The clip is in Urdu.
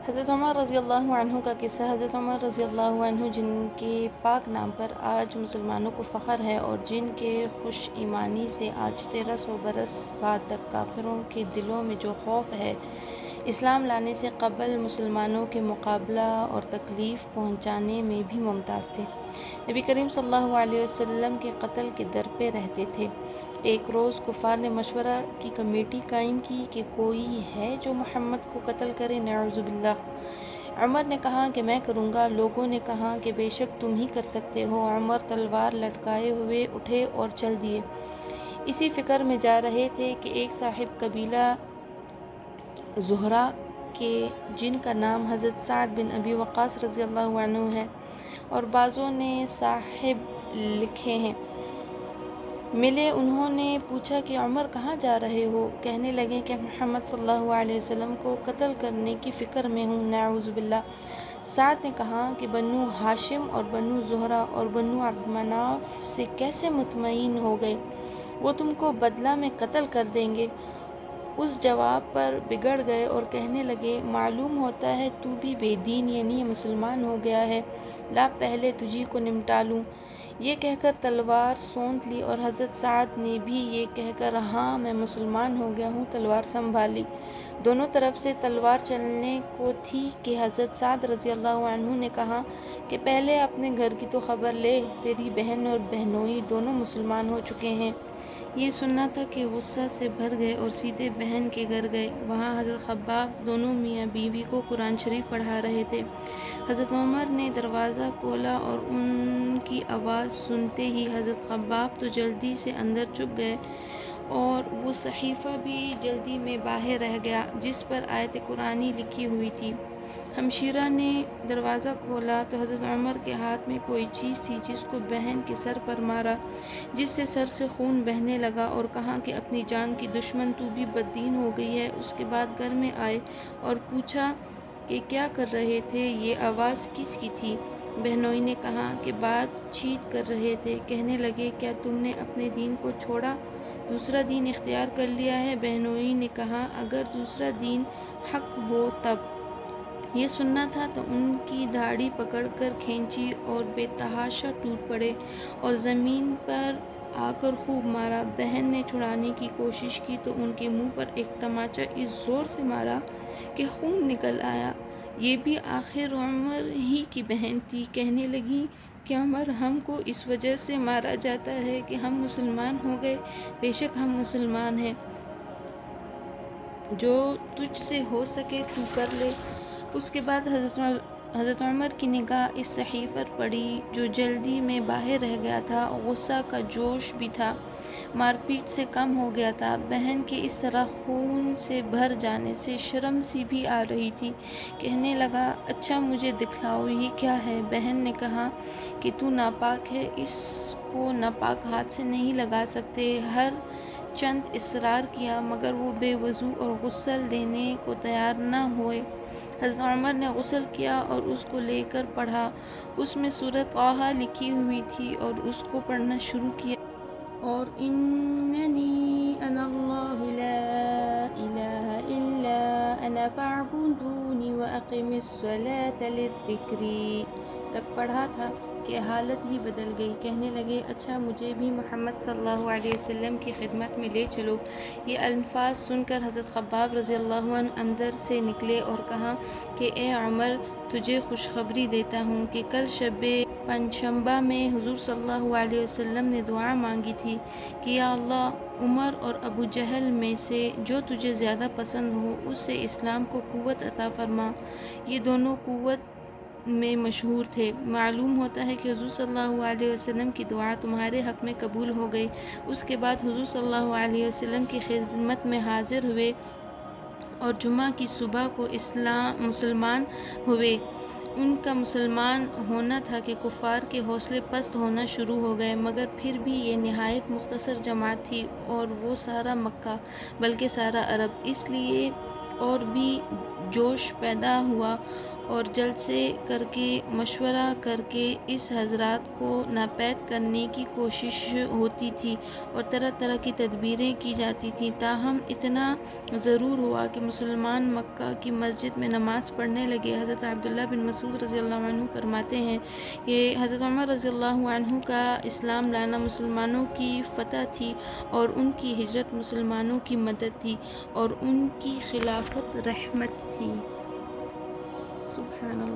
حضرت عمر رضی اللہ عنہ کا قصہ۔ حضرت عمر رضی اللہ عنہ جن کے پاک نام پر آج مسلمانوں کو فخر ہے اور جن کے خوش ایمانی سے آج 1300 برس بعد تک کافروں کے دلوں میں جو خوف ہے، اسلام لانے سے قبل مسلمانوں کے مقابلہ اور تکلیف پہنچانے میں بھی ممتاز تھے۔ نبی کریم صلی اللہ علیہ وسلم کے قتل کے در پہ رہتے تھے۔ ایک روز کفار نے مشورہ کی کمیٹی قائم کی کہ کوئی ہے جو محمد کو قتل کرے، نعوذ باللہ۔ عمر نے کہا کہ میں کروں گا۔ لوگوں نے کہا کہ بے شک تم ہی کر سکتے ہو۔ عمر تلوار لٹکائے ہوئے اٹھے اور چل دیے۔ اسی فکر میں جا رہے تھے کہ ایک صاحب قبیلہ زہرہ کے، جن کا نام حضرت سعد بن ابی وقاص رضی اللہ عنہ ہے اور بعضوں نے صاحب لکھے ہیں، ملے۔ انہوں نے پوچھا کہ عمر کہاں جا رہے ہو؟ کہنے لگے کہ محمد صلی اللہ علیہ وسلم کو قتل کرنے کی فکر میں ہوں، نعوذ باللہ۔ سعد نے کہا کہ بنو ہاشم اور بنو زہرہ اور بنو عبد مناف سے کیسے مطمئن ہو گئے؟ وہ تم کو بدلہ میں قتل کر دیں گے۔ اس جواب پر بگڑ گئے اور کہنے لگے معلوم ہوتا ہے تو بھی بے دین یعنی مسلمان ہو گیا ہے، لا پہلے تجھی کو نمٹا لوں۔ یہ کہہ کر تلوار سونت لی اور حضرت سعد نے بھی یہ کہہ کر ہاں میں مسلمان ہو گیا ہوں تلوار سنبھالی۔ دونوں طرف سے تلوار چلنے کو تھی کہ حضرت سعد رضی اللہ عنہ نے کہا کہ پہلے اپنے گھر کی تو خبر لے، تیری بہن اور بہنوئی دونوں مسلمان ہو چکے ہیں۔ یہ سننا تھا کہ غصہ سے بھر گئے اور سیدھے بہن کے گھر گئے۔ وہاں حضرت خباب دونوں میاں بیوی کو قرآن شریف پڑھا رہے تھے۔ حضرت عمر نے دروازہ کھولا اور ان کی آواز سنتے ہی حضرت خباب تو جلدی سے اندر چھپ گئے اور وہ صحیفہ بھی جلدی میں باہر رہ گیا جس پر آیت قرآنی لکھی ہوئی تھی۔ ہمشیرہ نے دروازہ کھولا تو حضرت عمر کے ہاتھ میں کوئی چیز تھی جس کو بہن کے سر پر مارا، جس سے سر سے خون بہنے لگا اور کہا کہ اپنی جان کی دشمن تو بھی بددین ہو گئی ہے۔ اس کے بعد گھر میں آئے اور پوچھا کہ کیا کر رہے تھے، یہ آواز کس کی تھی؟ بہنوئی نے کہا کہ بات چیت کر رہے تھے۔ کہنے لگے کیا تم نے اپنے دین کو چھوڑا، دوسرا دین اختیار کر لیا ہے؟ بہنوئی نے کہا اگر دوسرا دین حق ہو تب۔ یہ سننا تھا تو ان کی داڑھی پکڑ کر کھینچی اور بے تحاشا ٹوٹ پڑے اور زمین پر آ کر خوب مارا۔ بہن نے چھڑانے کی کوشش کی تو ان کے منہ پر ایک تماچا اس زور سے مارا کہ خون نکل آیا۔ یہ بھی آخر عمر ہی کی بہن تھی۔ کہنے لگی کہ عمر ہم کو اس وجہ سے مارا جاتا ہے کہ ہم مسلمان ہو گئے، بے شک ہم مسلمان ہیں، جو تجھ سے ہو سکے تو کر لے۔ اس کے بعد حضرت عمر کی نگاہ اس صحیفے پر پڑی جو جلدی میں باہر رہ گیا تھا۔ غصہ کا جوش بھی تھا، مار پیٹ سے کم ہو گیا تھا۔ بہن کے اس طرح خون سے بھر جانے سے شرم سی بھی آ رہی تھی۔ کہنے لگا اچھا مجھے دکھلاؤ یہ کیا ہے؟ بہن نے کہا کہ تو ناپاک ہے، اس کو ناپاک ہاتھ سے نہیں لگا سکتے۔ ہر چند اصرار کیا مگر وہ بے وضو اور غسل دینے کو تیار نہ ہوئے۔ حضرت عمر نے غسل کیا اور اس کو لے کر پڑھا۔ اس میں سورۃ طٰہٰ لکھی ہوئی تھی اور اس کو پڑھنا شروع کیا اور اننی انا اللہ لا الہ الا انا فاعبدونی واقم الصلاۃ لذکری تک پڑھا تھا کہ حالت ہی بدل گئی۔ کہنے لگے اچھا مجھے بھی محمد صلی اللہ علیہ وسلم کی خدمت میں لے چلو۔ یہ الفاظ سن کر حضرت خباب رضی اللہ عنہ اندر سے نکلے اور کہا کہ اے عمر تجھے خوشخبری دیتا ہوں کہ کل شب پنجشنبہ میں حضور صلی اللہ علیہ وسلم نے دعا مانگی تھی کہ یا اللہ عمر اور ابو جہل میں سے جو تجھے زیادہ پسند ہو اس سے اسلام کو قوت عطا فرما۔ یہ دونوں قوت میں مشہور تھے۔ معلوم ہوتا ہے کہ حضور صلی اللہ علیہ وسلم کی دعا تمہارے حق میں قبول ہو گئی۔ اس کے بعد حضور صلی اللہ علیہ وسلم کی خدمت میں حاضر ہوئے اور جمعہ کی صبح کو مسلمان ہوئے۔ ان کا مسلمان ہونا تھا کہ کفار کے حوصلے پست ہونا شروع ہو گئے، مگر پھر بھی یہ نہایت مختصر جماعت تھی اور وہ سارا مکہ بلکہ سارا عرب، اس لیے اور بھی جوش پیدا ہوا اور جلسے کر کے مشورہ کر کے اس حضرات کو ناپید کرنے کی کوشش ہوتی تھی اور طرح طرح کی تدبیریں کی جاتی تھیں، تاہم اتنا ضرور ہوا کہ مسلمان مکہ کی مسجد میں نماز پڑھنے لگے۔ حضرت عبداللہ بن مسعود رضی اللہ عنہ فرماتے ہیں کہ حضرت عمر رضی اللہ عنہ کا اسلام لانا مسلمانوں کی فتح تھی اور ان کی ہجرت مسلمانوں کی مدد تھی اور ان کی خلافت رحمت تھی۔ سبحان اللہ۔